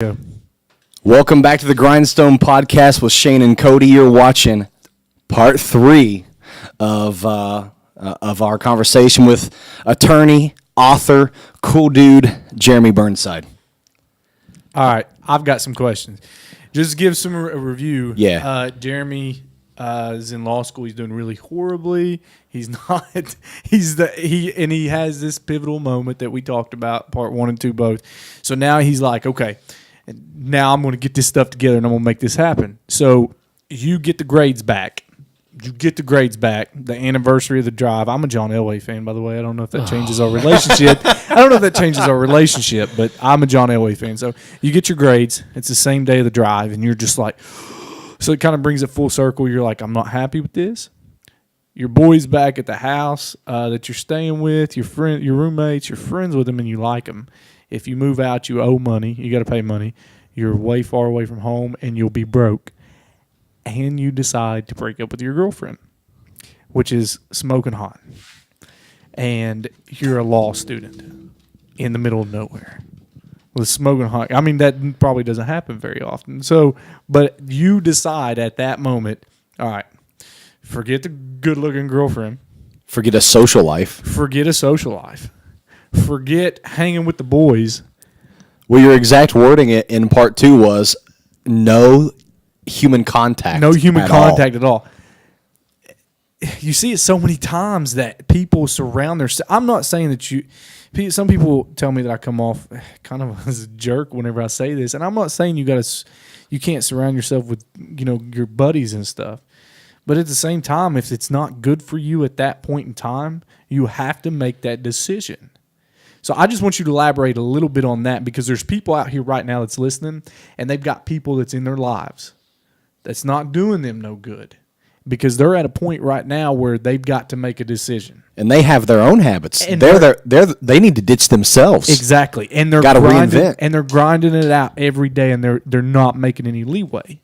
Yeah. Welcome back to the Grindstone podcast with Shane and Cody. You're watching part 3 of our conversation with attorney, author, cool dude, Jeremy Burnside. All right, I've got some questions. Just to give some a review. Yeah. Jeremy is in law school. He's doing really horribly. He's not. He has this pivotal moment that we talked about, part 1 and 2 both. So now he's like, okay, now I'm going to get this stuff together and I'm going to make this happen. So you get the grades back. The anniversary of the drive. I'm a John Elway fan, by the way. I don't know if that changes our relationship. But I'm a John Elway fan. So you get your grades. It's the same day of the drive, and you're just like, so it kind of brings it full circle. You're like, I'm not happy with this. Your boy's back at the house that you're staying with, your roommates, you're friends with them, and you like them. If you move out, you owe money. You got to pay money. You're way far away from home, and you'll be broke. And you decide to break up with your girlfriend, which is smoking hot. And you're a law student in the middle of nowhere with smoking hot. I mean, that probably doesn't happen very often. So, but you decide at that moment, all right, forget the good-looking girlfriend. Forget a social life. Forget hanging with the boys. Well, your exact wording in part 2 was no human contact. No human contact at all. You see it so many times that people surround their. I'm not saying that you. Some people tell me that I come off kind of as a jerk whenever I say this, and I'm not saying you can't surround yourself with your buddies and stuff. But at the same time, if it's not good for you at that point in time, you have to make that decision. So I just want you to elaborate a little bit on that, because there's people out here right now that's listening, and they've got people that's in their lives that's not doing them no good, because they're at a point right now where they've got to make a decision. And they have their own habits. And they need to ditch themselves. Exactly. And they're gotta reinvent. And they're grinding it out every day, and they're not making any leeway.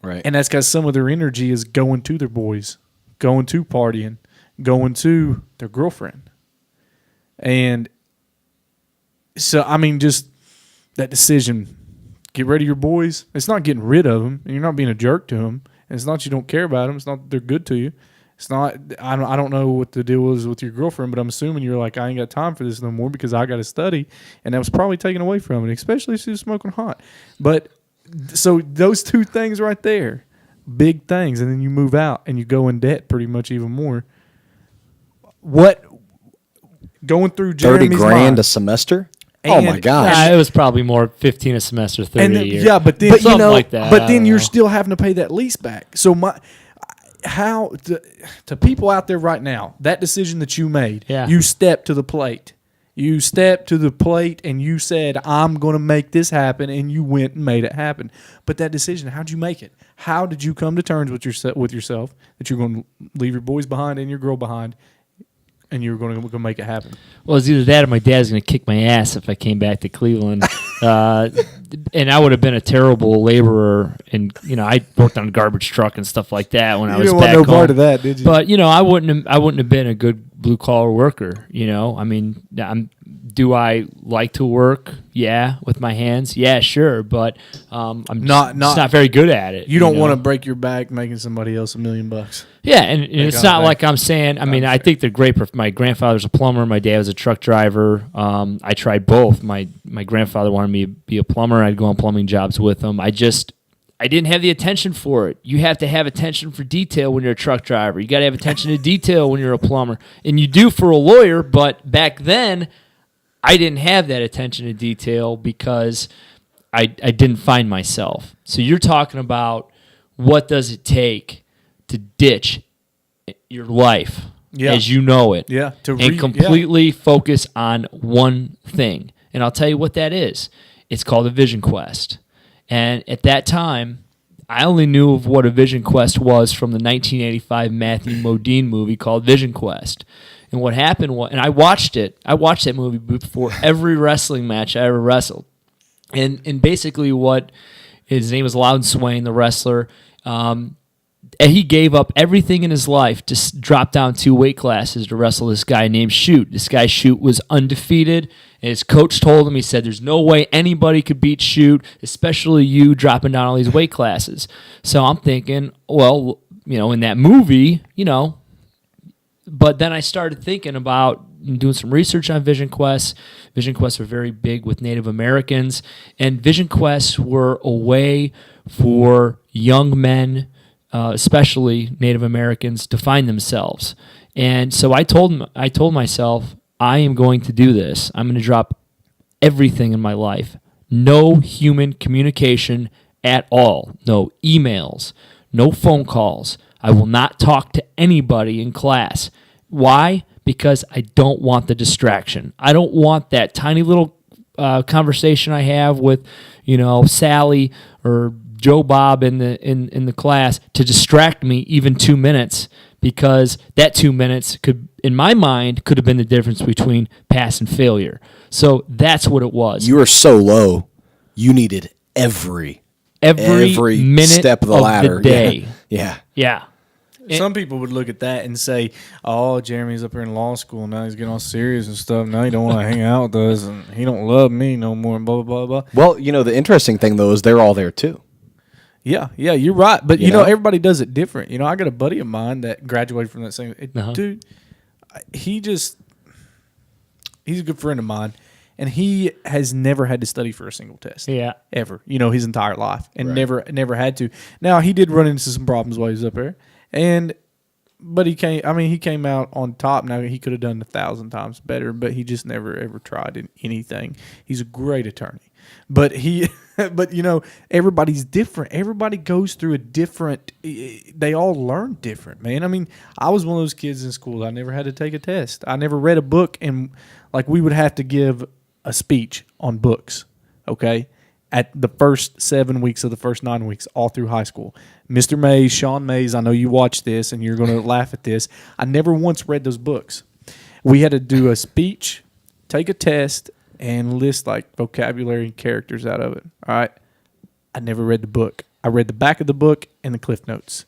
Right. And that's because some of their energy is going to their boys, going to partying, going to their girlfriend. And so, I mean, just that decision, get rid of your boys. It's not getting rid of them, and you're not being a jerk to them. And it's not you don't care about them. It's not that they're good to you. It's not, I don't know what the deal is with your girlfriend, but I'm assuming you're like, I ain't got time for this no more because I got to study. And that was probably taken away from it, especially if she was smoking hot. But so those two things right there, big things. And then you move out and you go in debt pretty much even more. What, going through Jeremy's $30,000 mind, a semester? And, oh my gosh! It was probably more 15 a semester, 30 a year. Yeah, but then something like that. But then you're still having to pay that lease back. So to people out there right now, that decision that you made, you stepped to the plate. You stepped to the plate and you said, "I'm going to make this happen," and you went and made it happen. But that decision, how'd you make it? How did you come to terms with yourself that you're going to leave your boys behind and your girl behind? And you were going to make it happen. Well, it's either that or my dad's going to kick my ass if I came back to Cleveland. And I would have been a terrible laborer. And, I worked on a garbage truck and stuff like that when I was back home. You didn't want no part of that, did you? But, I wouldn't have been a good blue-collar worker, I mean, do I like to work? Yeah. With my hands? Yeah, sure. But I'm not very good at it. You don't want to break your back making somebody else $1 million. Yeah, and it's not like I'm saying, I think they're great. My grandfather's a plumber. My dad was a truck driver. I tried both. My grandfather wanted me to be a plumber. I'd go on plumbing jobs with him. I didn't have the attention for it. You have to have attention for detail when you're a truck driver. You got to have attention to detail when you're a plumber. And you do for a lawyer, but back then, I didn't have that attention to detail because I didn't find myself. So you're talking about what does it take to ditch your life as you know it and completely focus on one thing. And I'll tell you what that is. It's called a vision quest. And at that time, I only knew of what a vision quest was from the 1985 Matthew Modine movie called Vision Quest. And what happened was, and I watched that movie before every wrestling match I ever wrestled. And basically his name was Loudon Swain, the wrestler. And he gave up everything in his life to drop down 2 weight classes to wrestle this guy named Shoot. This guy Shoot was undefeated, and his coach told him, he said, there's no way anybody could beat Shoot, especially you dropping down all these weight classes. So I'm thinking, well, in that movie, but then I started thinking about doing some research on Vision Quests. Vision Quests were very big with Native Americans, and Vision Quests were a way for young men, especially Native Americans, to find themselves. And so I told myself, I am going to do this. I'm going to drop everything in my life. No human communication at all. No emails, no phone calls. I will not talk to anybody in class. Why? Because I don't want the distraction. I don't want that tiny little conversation I have with, Sally or Joe Bob in the class to distract me even 2 minutes, because that 2 minutes could, in my mind, could have been the difference between pass and failure. So that's what it was. You were so low, you needed every minute step of the ladder. The day. Yeah. Some people would look at that and say, "Oh, Jeremy's up here in law school now. He's getting all serious and stuff. Now he don't want to hang out with us, and he don't love me no more." And blah blah blah blah. Well, the interesting thing though is they're all there too. Yeah, you're right. But everybody does it different. I got a buddy of mine that graduated from that same dude. He's a good friend of mine, and he has never had to study for a single test. Yeah, ever. His entire life, and never had to. Now he did run into some problems while he was up there. But he came out on top. Now he could have done 1,000 times better, but he just never ever tried anything. He's a great attorney, but everybody's different. Everybody goes through a different. They all learn different, man. I was one of those kids in school. I never had to take a test. I never read a book, and we would have to give a speech on books. Okay. At the first 7 weeks of the first 9 weeks, all through high school. Mr. Mays, Sean Mays, I know you watch this and you're going to laugh at this. I never once read those books. We had to do a speech, take a test, and list vocabulary and characters out of it. All right? I never read the book. I read the back of the book and the Cliff Notes.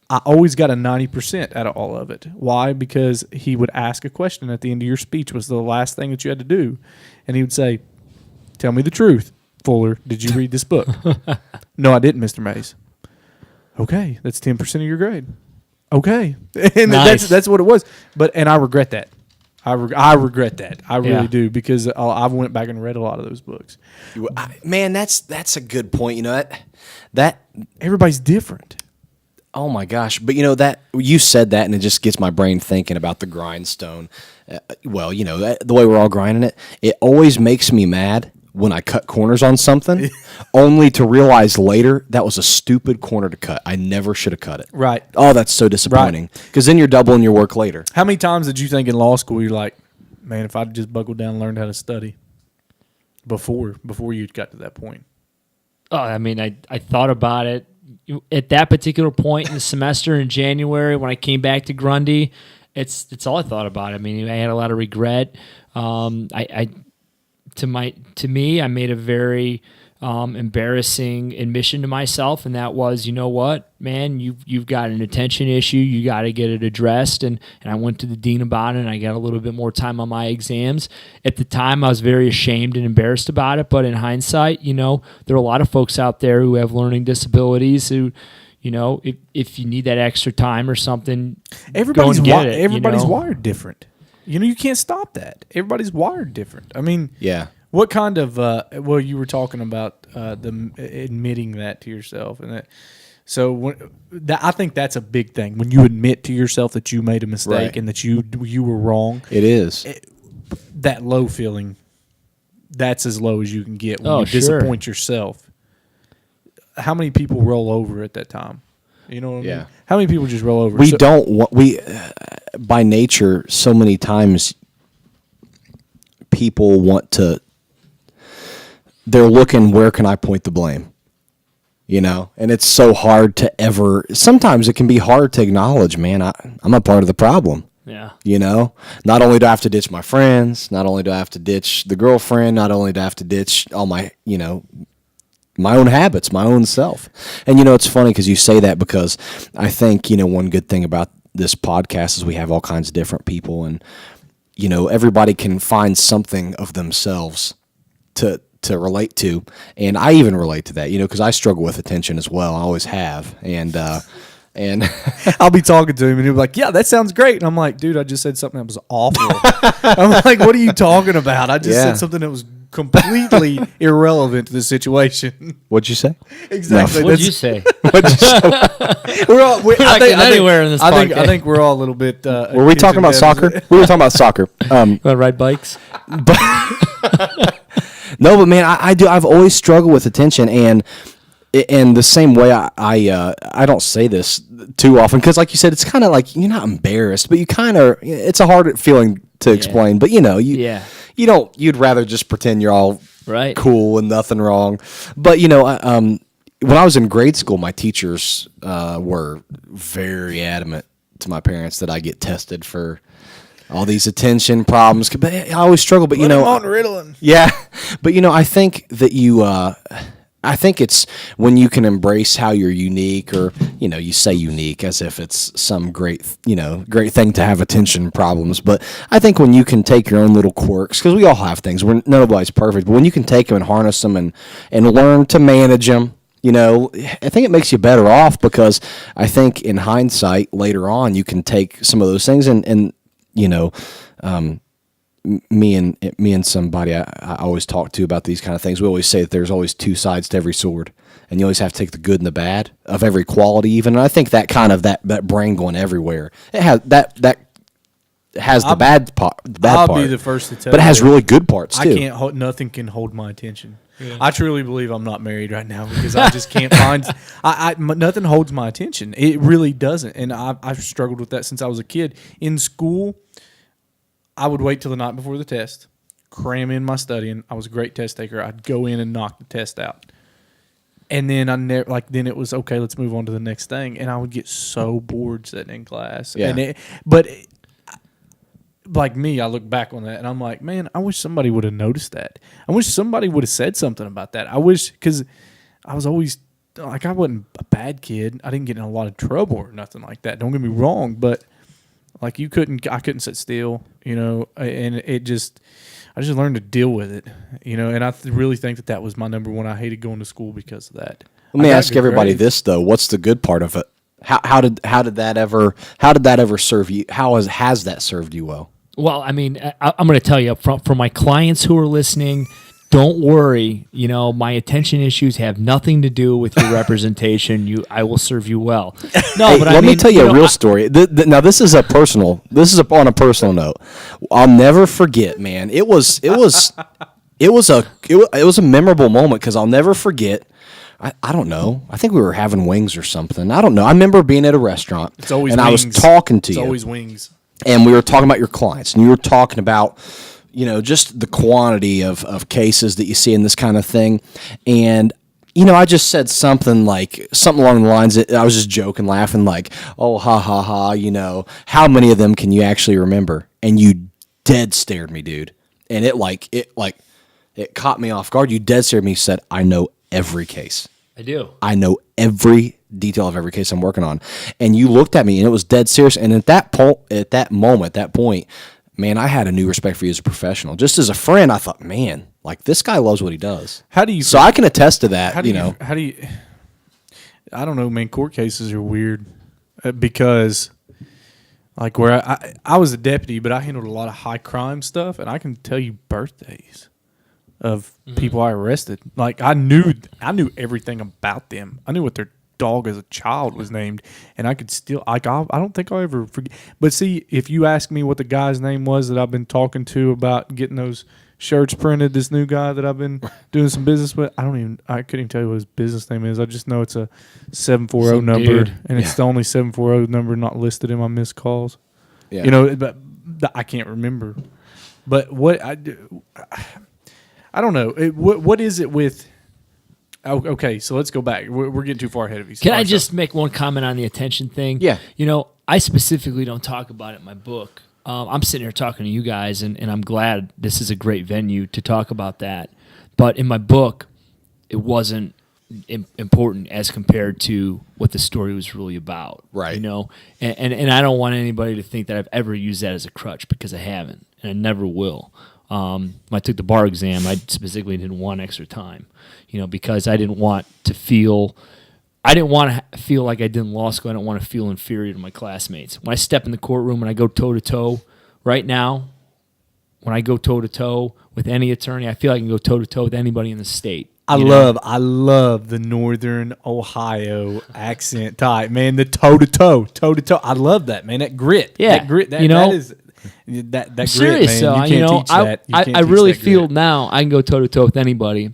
I always got a 90% out of all of it. Why? Because he would ask a question at the end of your speech, was the last thing that you had to do. And he would say, "Tell me the truth. Fuller, did you read this book?" "No, I didn't, Mr. Mays." "Okay, that's 10% of your grade." "Okay." And nice. that's what it was. And I regret that. I regret that. I really do, because I went back and read a lot of those books. Man, that's a good point. That everybody's different. Oh my gosh! But that you said that, and it just gets my brain thinking about the grindstone. The way we're all grinding it, it always makes me mad when I cut corners on something, only to realize later that was a stupid corner to cut. I never should have cut it. Right. Oh, that's so disappointing. Because then you're doubling your work later. How many times did you think in law school you're like, man, if I'd just buckled down and learned how to study before you got to that point? Oh, I thought about it at that particular point in the semester in January when I came back to Grundy. It's all I thought about. I had a lot of regret. To me, I made a very embarrassing admission to myself, and that was, you know what, man, you've got an attention issue. You got to get it addressed, and I went to the dean about it, and I got a little bit more time on my exams. At the time, I was very ashamed and embarrassed about it, but in hindsight, there are a lot of folks out there who have learning disabilities who, if you need that extra time or something, everybody's wired different. You can't stop that. Everybody's wired different. Yeah. What kind of you were talking about them admitting that to yourself, and that. So I think that's a big thing when you admit to yourself that you made a mistake and that you were wrong. It is that low feeling. That's as low as you can get when you disappoint yourself. How many people roll over at that time? You know what I mean? Yeah. How many people just roll over? By nature, so many times people want to, they're looking, where can I point the blame? And it's so hard to sometimes it can be hard to acknowledge, man, I'm a part of the problem. Yeah. Not only do I have to ditch my friends, not only do I have to ditch the girlfriend, not only do I have to ditch all my, my own habits, my own self. And, you know, it's funny because you say that, because I think, you know, one good thing about this podcast is we have all kinds of different people, and, you know, everybody can find something of themselves to relate to. And I even relate to that, you know, because I struggle with attention as well. I always have. And I'll be talking to him and he'll be like, yeah, that sounds great. And I'm like, dude, I just said something that was awful. I'm like, what are you talking about? I just said something that was completely irrelevant to the situation. What'd you say? Exactly. What'd you say? We're all, I think anywhere in this I podcast. think we're all a little bit. Were we talking about soccer? We were talking about soccer. Want to ride bikes? No, but man, I've always struggled with attention, and in the same way, I don't say this too often, because, like you said, it's kind of like you're not embarrassed, but you kind of, it's a hard feeling to explain. But you know, you don't. You'd rather just pretend you're all right, cool and nothing wrong. But you know, when I was in grade school, my teachers were very adamant to my parents that I get tested for all these attention problems. But I always struggle. But you know, on Ritalin. Yeah, but you know, I think that I think it's when you can embrace how you're unique, or, you know, you say unique as if it's some great thing to have attention problems. But I think when you can take your own little quirks, because we all have things, nobody's perfect, but when you can take them and harness them and learn to manage them, you know, I think it makes you better off, because I think in hindsight later on you can take some of those things and you know, me and somebody I always talk to about these kind of things, we always say that there's always two sides to every sword, and you always have to take the good and the bad of every quality even. And I think that kind of that brain going everywhere, it has that has the bad part. I'll be the first to tell you, but it has really good parts too. I can't. Nothing can hold my attention. Yeah. I truly believe I'm not married right now, because I just can't find. Nothing holds my attention. It really doesn't, and I've struggled with that since I was a kid. In school, I would wait till the night before the test, cram in my studying. I was a great test taker. I'd go in and knock the test out. And then then it was, okay, let's move on to the next thing. And I would get so bored sitting in class. Yeah. Like me, I look back on that and I'm like, man, I wish somebody would have noticed that. I wish somebody would have said something about that. I wish, because I was always, like, I wasn't a bad kid. I didn't get in a lot of trouble or nothing like that. Don't get me wrong, but like I couldn't sit still, you know, and I just learned to deal with it, you know, and I really think that was my number one. I hated going to school because of that. Let me ask everybody this though: what's the good part of it? How did that ever serve you? How has that served you well? Well, I mean, I'm going to tell you up front, for my clients who are listening, don't worry. You know, my attention issues have nothing to do with your representation. I will serve you well. No, hey, but let me tell you a real story. Now, this is on a personal note. I'll never forget, man. It was a memorable moment, because I'll never forget. I don't know. I think we were having wings or something. I don't know. I remember being at a restaurant. It's always and wings. I was talking to you. It's always wings. And we were talking about your clients, and you were talking about, you know, just the quantity of cases that you see in this kind of thing. And, you know, I just said something along the lines that I was just joking, laughing, like, oh, ha, ha, ha, you know, how many of them can you actually remember? And you dead stared me, dude. And it caught me off guard. You dead stared me, said, I know every case. I do. I know every detail of every case I'm working on. And you looked at me, and it was dead serious. And at that point, man, I had a new respect for you as a professional. Just as a friend, I thought, man, like, this guy loves what he does. How do you? So I can attest to that. How do you? I don't know, man. Court cases are weird because, like, where I was a deputy, but I handled a lot of high crime stuff, and I can tell you birthdays of people I arrested. Like, I knew everything about them. I knew what their dog as a child was named, and I could still, like, I don't think I'll ever forget. But see, if you ask me what the guy's name was that I've been talking to about getting those shirts printed, this new guy that I've been doing some business with, I couldn't even tell you what his business name is. I just know it's a 740 number, and it's the only 740 number not listed in my missed calls. Yeah. You know, but I can't remember. But what I don't know. What is it with? Okay, so let's go back. We're getting too far ahead of you. Can I just make one comment on the attention thing? Yeah. You know, I specifically don't talk about it in my book. I'm sitting here talking to you guys, and I'm glad this is a great venue to talk about that. But in my book, it wasn't important as compared to what the story was really about. Right. You know, and I don't want anybody to think that I've ever used that as a crutch, because I haven't, and I never will. When I took the bar exam, I specifically didn't want extra time, you know, because I didn't want to feel like I did in law school. I don't want to feel inferior to my classmates. When I step in the courtroom and I go toe-to-toe, right now, when I go toe-to-toe with any attorney, I feel like I can go toe-to-toe with anybody in the state. I love the Northern Ohio accent type, man. The toe-to-toe. I love that, man. That grit. Yeah. That grit. That, you know, that is that grit, serious, man. You can't teach that. I really feel now I can go toe-to-toe with anybody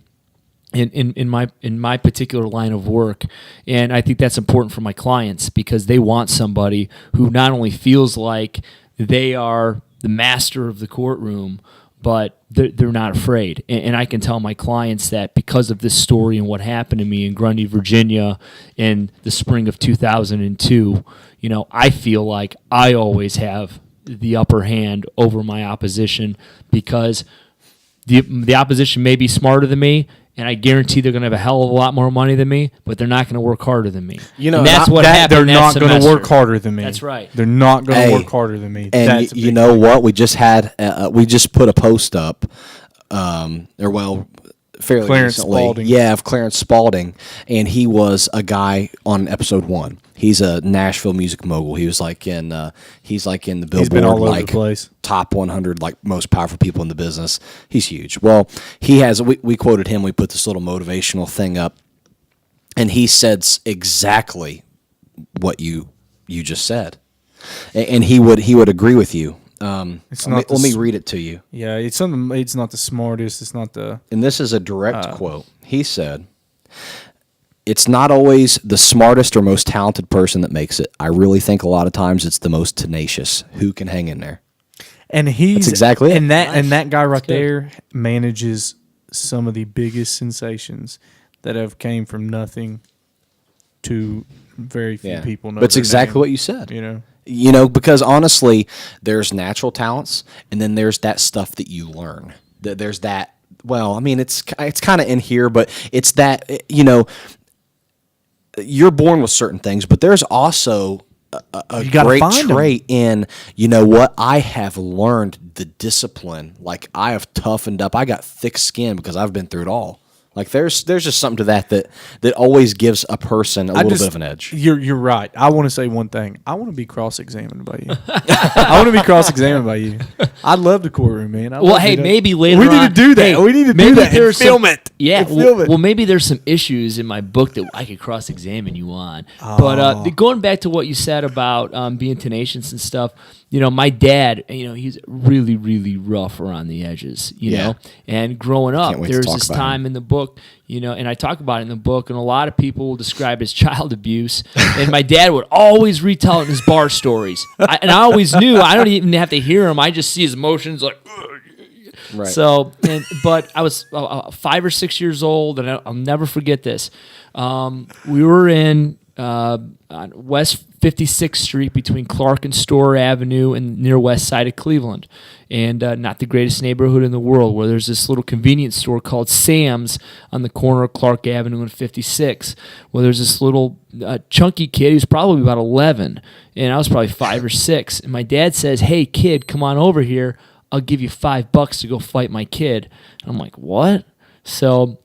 in my particular line of work, and I think that's important for my clients, because they want somebody who not only feels like they are the master of the courtroom, but they're not afraid. And I can tell my clients that because of this story and what happened to me in Grundy, Virginia in the spring of 2002, you know, I feel like I always have the upper hand over my opposition, because the opposition may be smarter than me, and I guarantee they're going to have a hell of a lot more money than me, but they're not going to work harder than me. You know, and that's what happened. They're not going to work harder than me. That's right. They're not going to work harder than me. And that's you know what? We just had we just put a post up, fairly Clarence recently. Spalding. Yeah, of Clarence Spalding, and he was a guy on episode 1. He's a Nashville music mogul. He was like in the Billboard, He's been all over like the place. top 100 like most powerful people in the business. He's huge. Well, he has. We quoted him. We put this little motivational thing up, and he said exactly what you just said, and he would agree with you. Let me read it to you. Yeah, it's something. It's not the smartest. It's not the. And this is a direct quote. He said, "It's not always the smartest or most talented person that makes it. I really think a lot of times it's the most tenacious who can hang in there." And that's exactly it. And that guy right there manages some of the biggest sensations that have came from nothing to very few people. But it's exactly what you said. You know, because honestly, there's natural talents, and then there's that stuff that you learn. There's that. Well, I mean, it's kind of in here, but it's that you're born with certain things, but there's also a great trait in, you know what, I have learned the discipline. Like, I have toughened up. I got thick skin because I've been through it all. Like, there's just something to that always gives a person a little bit of an edge. You're right. I want to say one thing. I want to be cross-examined by you. I want to be cross-examined by you. I love the courtroom, man. Maybe later we on. need to do that. Hey, we need to do that and film it. Yeah. Film it. Well, maybe there's some issues in my book that I could cross-examine you on. But going back to what you said about being tenacious and stuff, you know, my dad, he's really, really rough around the edges, you know. And growing up, there's this time in the book, and I talk about it in the book, and a lot of people will describe it as child abuse. And my dad would always retell it in his bar stories. And I always knew, I don't even have to hear him. I just see his emotions like, right. So, but I was 5 or 6 years old, and I'll never forget this. We were on West 56th Street between Clark and Store Avenue and near west side of Cleveland. And not the greatest neighborhood in the world, where there's this little convenience store called Sam's on the corner of Clark Avenue and 56. Well, there's this little chunky kid who's probably about 11, and I was probably 5 or 6. And my dad says, "Hey, kid, come on over here. I'll give you $5 to go fight my kid." And I'm like, "What?" So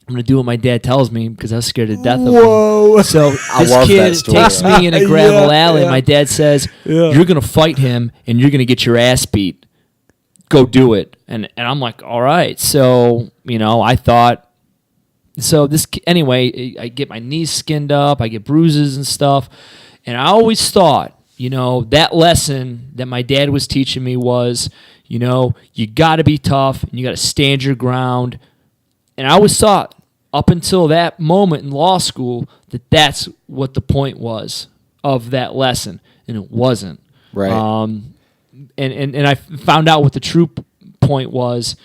I'm going to do what my dad tells me because I was scared to death of him. So this kid takes me in a gravel alley. And my dad says, "You're going to fight him, and you're going to get your ass beat. Go do it." And I'm like, "All right." So, I thought, anyway, I get my knees skinned up. I get bruises and stuff. And I always thought, that lesson that my dad was teaching me was, you got to be tough, and you got to stand your ground. And I always thought, up until that moment in law school, that's what the point was of that lesson, and it wasn't. Right. And I found out what the true point was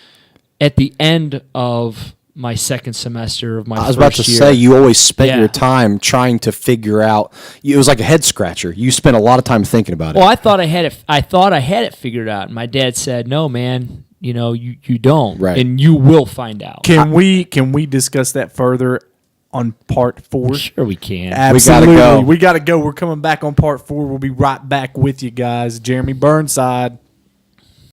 at the end of my second semester of my first year. I was about to say, you always spent your time trying to figure out. It was like a head scratcher. You spent a lot of time thinking about it. Well, I thought I had it figured out. And my dad said, "No, man. You don't, right. And you will find out." Can we discuss that further on part 4? Sure, we can. Absolutely. go. We got to go. We're coming back on part 4. We'll be right back with you guys. Jeremy Burnside.